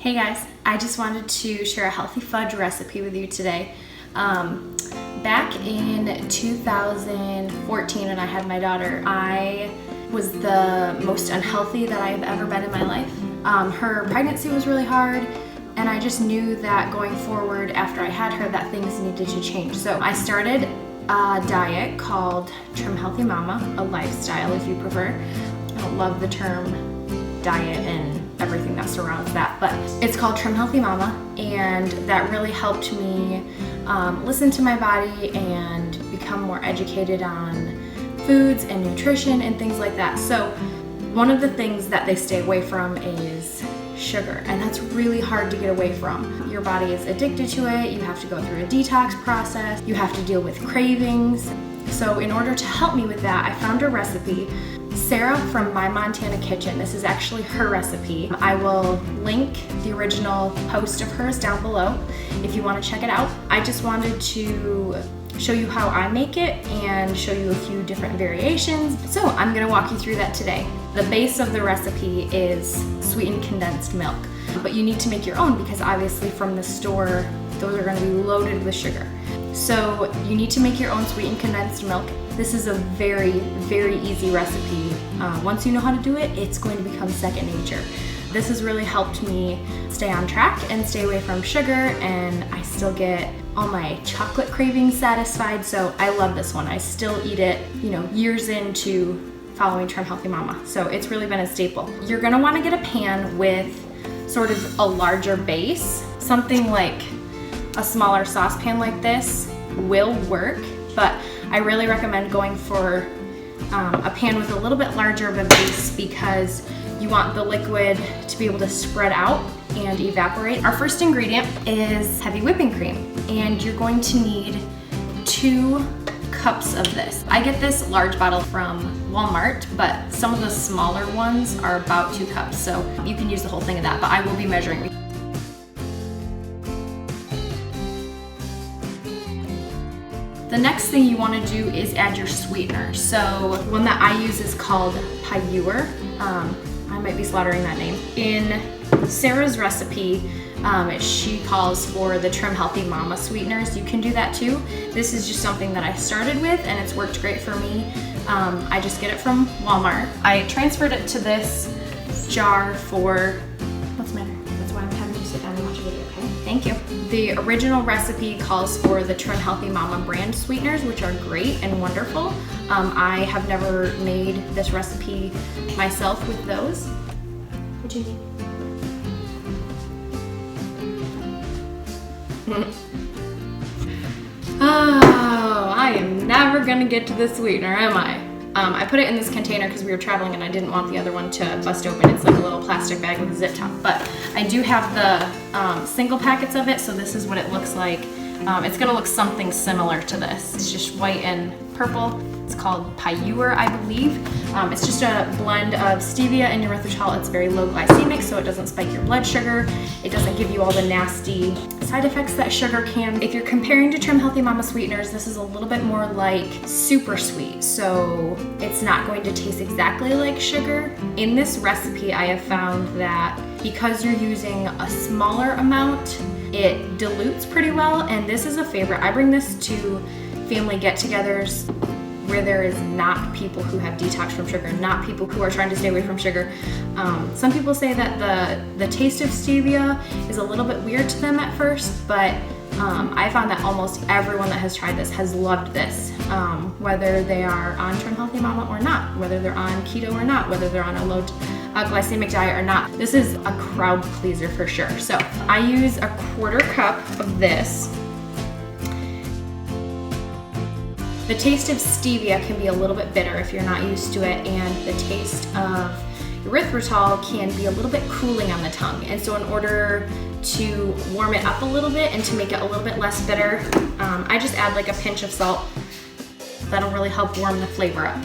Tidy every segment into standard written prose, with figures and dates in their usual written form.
Hey guys, I just wanted to share a healthy fudge recipe with you today. Back in 2014 when I had my daughter, I was the most unhealthy that I have ever been in my life. Her pregnancy was really hard, and I just knew that going forward after I had her that things needed to change. So I started a diet called Trim Healthy Mama, a lifestyle if you prefer. I don't love the term diet and everything that surrounds that, but it's called Trim Healthy Mama, and that really helped me listen to my body and become more educated on foods and nutrition and things like that. So one of the things that they stay away from is sugar, and that's really hard to get away from. Your body is addicted to it. You have to go through a detox process. You have to deal with cravings. So in order to help me with that, I found a recipe. Sarah from My Montana Kitchen, this is actually her recipe. I will link the original post of hers down below if you want to check it out. I just wanted to show you how I make it and show you a few different variations. So I'm going to walk you through that today. The base of the recipe is sweetened condensed milk, but you need to make your own because obviously from the store, those are going to be loaded with sugar. So you need to make your own sweetened condensed milk. This is a very, very easy recipe. Once you know how to do it, it's going to become second nature. This has really helped me stay on track and stay away from sugar, and I still get all my chocolate cravings satisfied, so I love this one. I still eat it, years into following Trim Healthy Mama, so it's really been a staple. You're gonna wanna get a pan with sort of a larger base. Something like a smaller saucepan like this will work, but I really recommend going for a pan with a little bit larger of a base because you want the liquid to be able to spread out and evaporate. Our first ingredient is heavy whipping cream, and you're going to need 2 cups of this. I get this large bottle from Walmart, but some of the smaller ones are about 2 cups, so you can use the whole thing of that, but I will be measuring. The next thing you want to do is add your sweetener. So one that I use is called Pure. I might be slaughtering that name. In Sarah's recipe, she calls for the Trim Healthy Mama sweeteners. You can do that too. This is just something that I started with and it's worked great for me. I just get it from Walmart. I transferred it to this jar for, what's the matter? That's why I'm having you sit down and watch a video, okay? Thank you. The original recipe calls for the Trim Healthy Mama brand sweeteners, which are great and wonderful. I have never made this recipe myself with those. What do you need? Oh, I am never gonna get to the sweetener, am I? I put it in this container because we were traveling and I didn't want the other one to bust open. It's like a little plastic bag with a zip top, but I do have the single packets of it, so this is what it looks like. It's gonna look something similar to this. It's just white and purple. It's called Pure, I believe. It's just a blend of stevia and erythritol. It's very low glycemic, so it doesn't spike your blood sugar. It doesn't give you all the nasty side effects that sugar can. If you're comparing to Trim Healthy Mama sweeteners, this is a little bit more like super sweet, so it's not going to taste exactly like sugar. In this recipe, I have found that because you're using a smaller amount, it dilutes pretty well, and this is a favorite. I bring this to family get-togethers where there is not people who have detoxed from sugar, not people who are trying to stay away from sugar. Some people say that the taste of stevia is a little bit weird to them at first, but I found that almost everyone that has tried this has loved this, whether they are on Trim Healthy Mama or not, whether they're on keto or not, whether they're on a low glycemic diet or not. This is a crowd pleaser for sure. So I use a 1/4 cup of this. The taste of stevia can be a little bit bitter if you're not used to it, and the taste of erythritol can be a little bit cooling on the tongue. And so in order to warm it up a little bit and to make it a little bit less bitter, I just add like a pinch of salt. That'll really help warm the flavor up.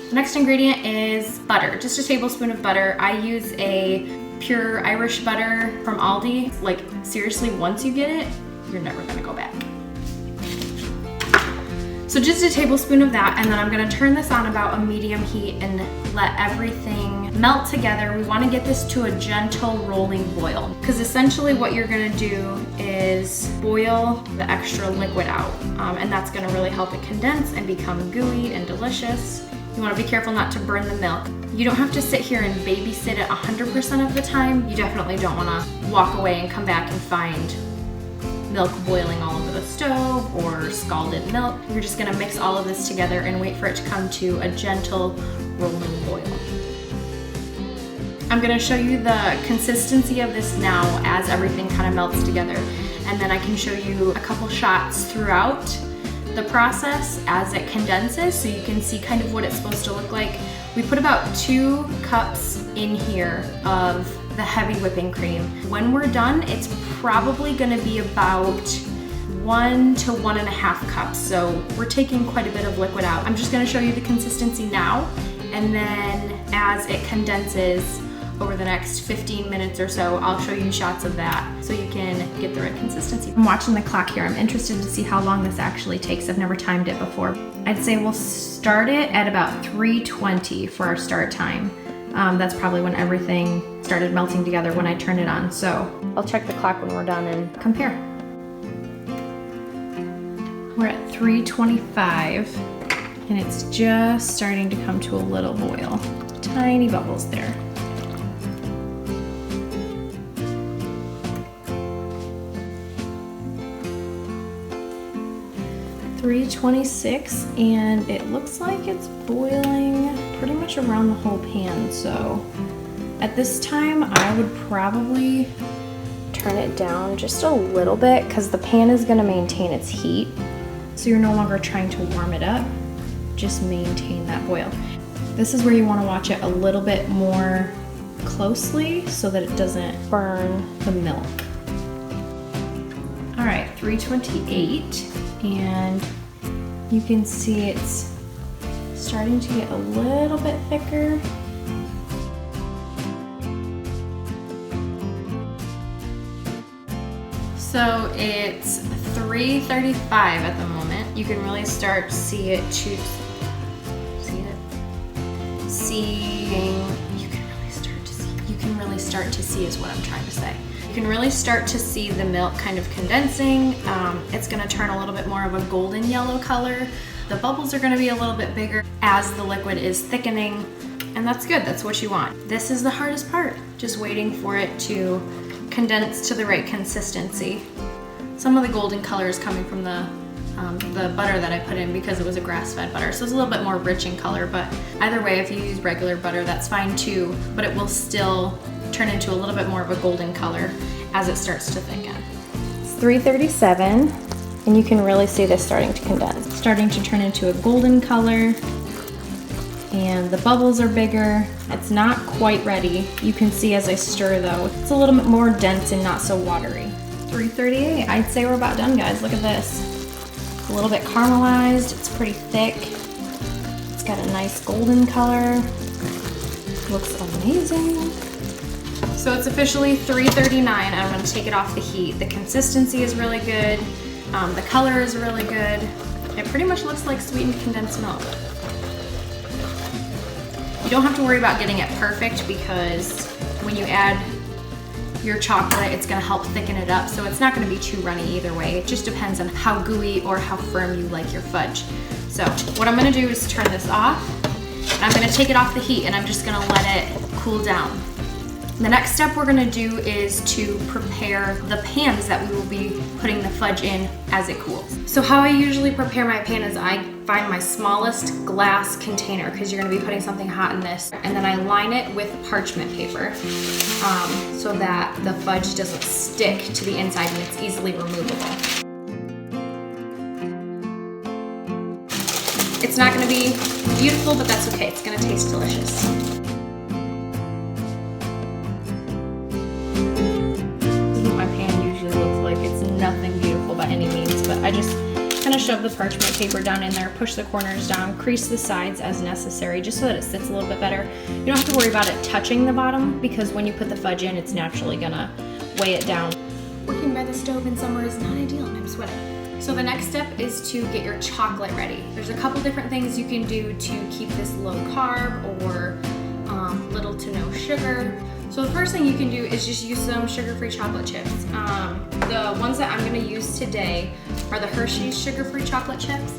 The next ingredient is butter, just a tablespoon of butter. I use a pure Irish butter from Aldi. Like seriously, once you get it, you're never gonna go back. So just a tablespoon of that, and then I'm gonna turn this on about a medium heat and let everything melt together. We want to get this to a gentle rolling boil, because essentially what you're going to do is boil the extra liquid out, and that's going to really help it condense and become gooey and delicious. You want to be careful not to burn the milk. You don't have to sit here and babysit it 100% of the time. You definitely don't want to walk away and come back and find milk boiling all over the stove or scalded milk. You're just gonna mix all of this together and wait for it to come to a gentle rolling boil. I'm gonna show you the consistency of this now as everything kind of melts together, and then I can show you a couple shots throughout the process as it condenses so you can see kind of what it's supposed to look like. We put about 2 cups in here of the heavy whipping cream. When we're done, it's probably gonna be about 1 to 1.5 cups. So we're taking quite a bit of liquid out. I'm just gonna show you the consistency now, and then as it condenses over the next 15 minutes or so, I'll show you shots of that so you can get the right consistency. I'm watching the clock here. I'm interested to see how long this actually takes. I've never timed it before. I'd say we'll start it at about 3:20 for our start time. That's probably when everything started melting together when I turned it on. So I'll check the clock when we're done and compare. We're at 3:25 and it's just starting to come to a little boil. Tiny bubbles there. $3.26, and it looks like it's boiling pretty much around the whole pan. So at this time I would probably turn it down just a little bit because the pan is going to maintain its heat, so you're no longer trying to warm it up, just maintain that boil. This is where you want to watch it a little bit more closely so that it doesn't burn the milk. All right, 3:28, and you can see it's starting to get a little bit thicker. So it's 3:35 at the moment. You can really start to see it choose. You can really start to see is what I'm trying to say. You can really start to see the milk kind of condensing. It's gonna turn a little bit more of a golden yellow color. The bubbles are gonna be a little bit bigger as the liquid is thickening, and that's good, that's what you want. This is the hardest part, just waiting for it to condense to the right consistency. Some of the golden color is coming from the butter that I put in because it was a grass-fed butter, so it's a little bit more rich in color, but either way, if you use regular butter, that's fine too, but it will still turn into a little bit more of a golden color as it starts to thicken. It's 3:37, and you can really see this starting to condense. It's starting to turn into a golden color, and the bubbles are bigger. It's not quite ready. You can see as I stir though, it's a little bit more dense and not so watery. 3:38, I'd say we're about done, guys. Look at this. It's a little bit caramelized, it's pretty thick. It's got a nice golden color. Looks amazing. So it's officially 3:39. I'm gonna take it off the heat. The consistency is really good. The color is really good. It pretty much looks like sweetened condensed milk. You don't have to worry about getting it perfect because when you add your chocolate, it's gonna help thicken it up, so it's not gonna be too runny either way. It just depends on how gooey or how firm you like your fudge. So what I'm gonna do is turn this off, and I'm gonna take it off the heat, and I'm just gonna let it cool down. The next step we're gonna do is to prepare the pans that we will be putting the fudge in as it cools. So how I usually prepare my pan is I find my smallest glass container, because you're gonna be putting something hot in this, and then I line it with parchment paper so that the fudge doesn't stick to the inside and it's easily removable. It's not gonna be beautiful, but that's okay, it's gonna taste delicious. Nothing beautiful by any means, but I just kind of shove the parchment paper down in there, push the corners down, crease the sides as necessary, just so that it sits a little bit better. You don't have to worry about it touching the bottom, because when you put the fudge in, it's naturally gonna weigh it down. Working by the stove in summer is not ideal, and I'm sweating. So the next step is to get your chocolate ready. There's a couple different things you can do to keep this low carb or little to no sugar. So the first thing you can do is just use some sugar-free chocolate chips. The ones that I'm gonna use today are the Hershey's sugar-free chocolate chips.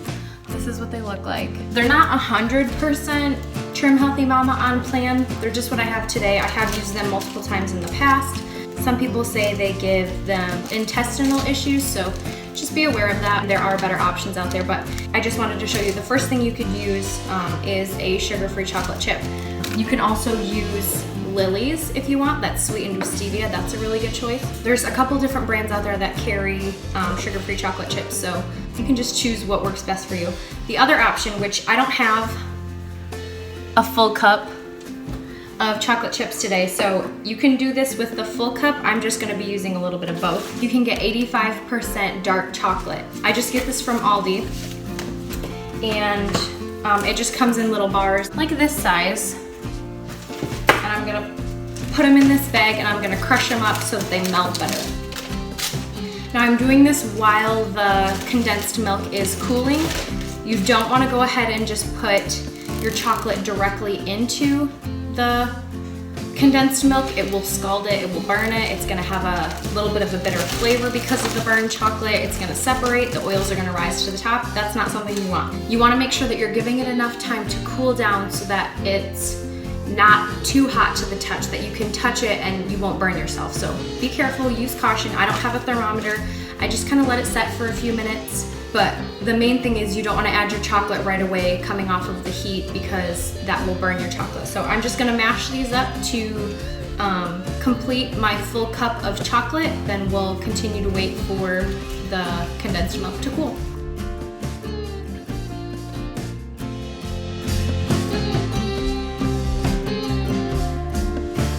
This is what they look like. They're not 100% Trim Healthy Mama on plan. They're just what I have today. I have used them multiple times in the past. Some people say they give them intestinal issues, so just be aware of that. There are better options out there, but I just wanted to show you the first thing you could use is a sugar-free chocolate chip. You can also use Lily's if you want. That's sweetened with stevia. That's a really good choice. There's a couple different brands out there that carry sugar-free chocolate chips, so you can just choose what works best for you. The other option, which I don't have a full cup of chocolate chips today, so you can do this with the full cup. I'm just gonna be using a little bit of both. You can get 85% dark chocolate. I just get this from Aldi, and it just comes in little bars like this size. And I'm gonna put them in this bag and I'm gonna crush them up so that they melt better. Now I'm doing this while the condensed milk is cooling. You don't wanna go ahead and just put your chocolate directly into the condensed milk. It will scald it, it will burn it. It's gonna have a little bit of a bitter flavor because of the burned chocolate. It's gonna separate, the oils are gonna rise to the top. That's not something you want. You wanna make sure that you're giving it enough time to cool down so that it's not too hot to the touch, that you can touch it and you won't burn yourself. So be careful, use caution. I don't have a thermometer. I just kind of let it set for a few minutes. But the main thing is you don't want to add your chocolate right away coming off of the heat because that will burn your chocolate. So I'm just gonna mash these up to complete my full cup of chocolate. Then we'll continue to wait for the condensed milk to cool.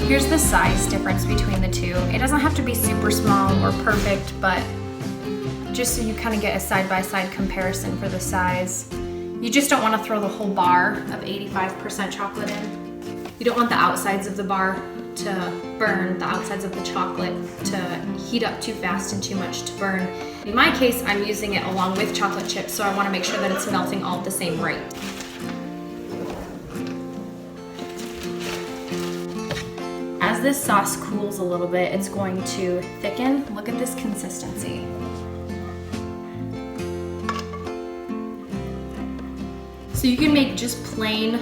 Here's the size difference between the two. It doesn't have to be super small or perfect, but just so you kind of get a side-by-side comparison for the size. You just don't want to throw the whole bar of 85% chocolate in. You don't want the outsides of the bar to burn, the outsides of the chocolate to heat up too fast and too much to burn. In my case, I'm using it along with chocolate chips, so I want to make sure that it's melting all at the same rate. As this sauce cools a little bit, it's going to thicken. Look at this consistency. So you can make just plain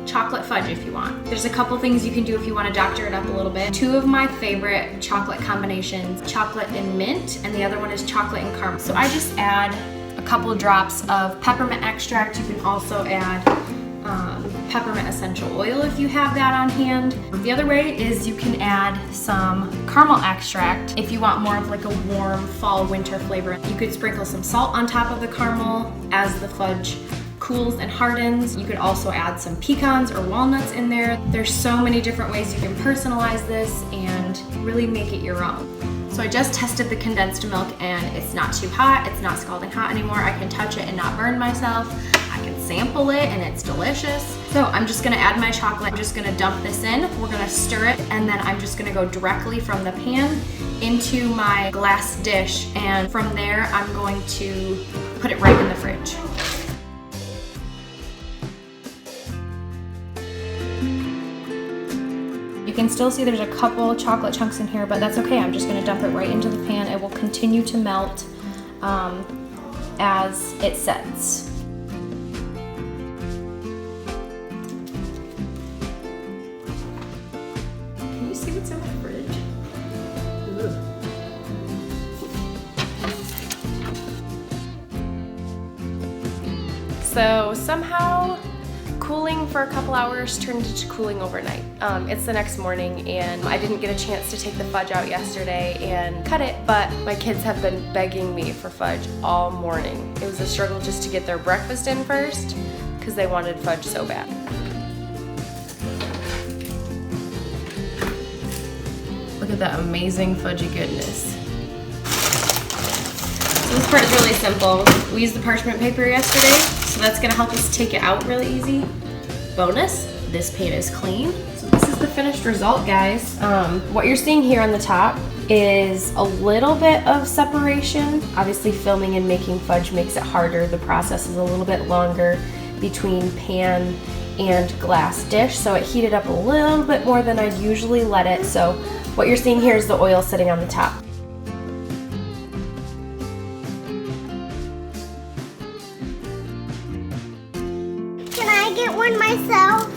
chocolate fudge if you want. There's a couple things you can do if you want to doctor it up a little bit. Two of my favorite chocolate combinations, chocolate and mint, and the other one is chocolate and caramel. So I just add a couple drops of peppermint extract. You can also add peppermint essential oil if you have that on hand. The other way is you can add some caramel extract if you want more of like a warm fall winter flavor. You could sprinkle some salt on top of the caramel as the fudge cools and hardens. You could also add some pecans or walnuts in there. There's so many different ways you can personalize this and really make it your own. So I just tested the condensed milk and it's not too hot, it's not scalding hot anymore. I can touch it and not burn myself. I can sample it and it's delicious. So I'm just gonna add my chocolate. I'm just gonna dump this in. We're gonna stir it and then I'm just gonna go directly from the pan into my glass dish. And from there, I'm going to put it right in the fridge. You can still see there's a couple chocolate chunks in here, but that's okay. I'm just gonna dump it right into the pan. It will continue to melt as it sets. Can you see what's in my fridge? Ugh. So somehow cooling for a couple hours turned into cooling overnight. It's the next morning and I didn't get a chance to take the fudge out yesterday and cut it, but my kids have been begging me for fudge all morning. It was a struggle just to get their breakfast in first because they wanted fudge so bad. Look at that amazing fudgy goodness. So this part is really simple. We used the parchment paper yesterday, so that's gonna help us take it out really easy. Bonus, this pan is clean. So this is the finished result, guys. What you're seeing here on the top is a little bit of separation. Obviously filming and making fudge makes it harder. The process is a little bit longer between pan and glass dish, so it heated up a little bit more than I'd usually let it. So what you're seeing here is the oil sitting on the top. Can I get one myself?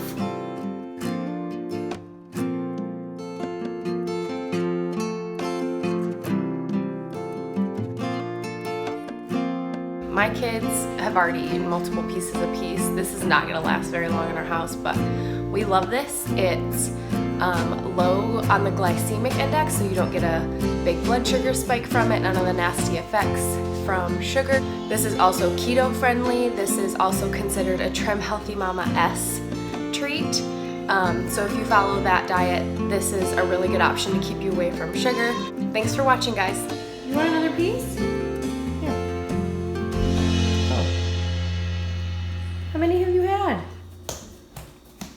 My kids have already eaten multiple pieces apiece. This is not gonna last very long in our house, but we love this. It's low on the glycemic index, so you don't get a big blood sugar spike from it, none of the nasty effects from sugar. This is also keto friendly. This is also considered a Trim Healthy Mama S treat. So if you follow that diet, this is a really good option to keep you away from sugar. Thanks for watching, guys. You want another piece? How many have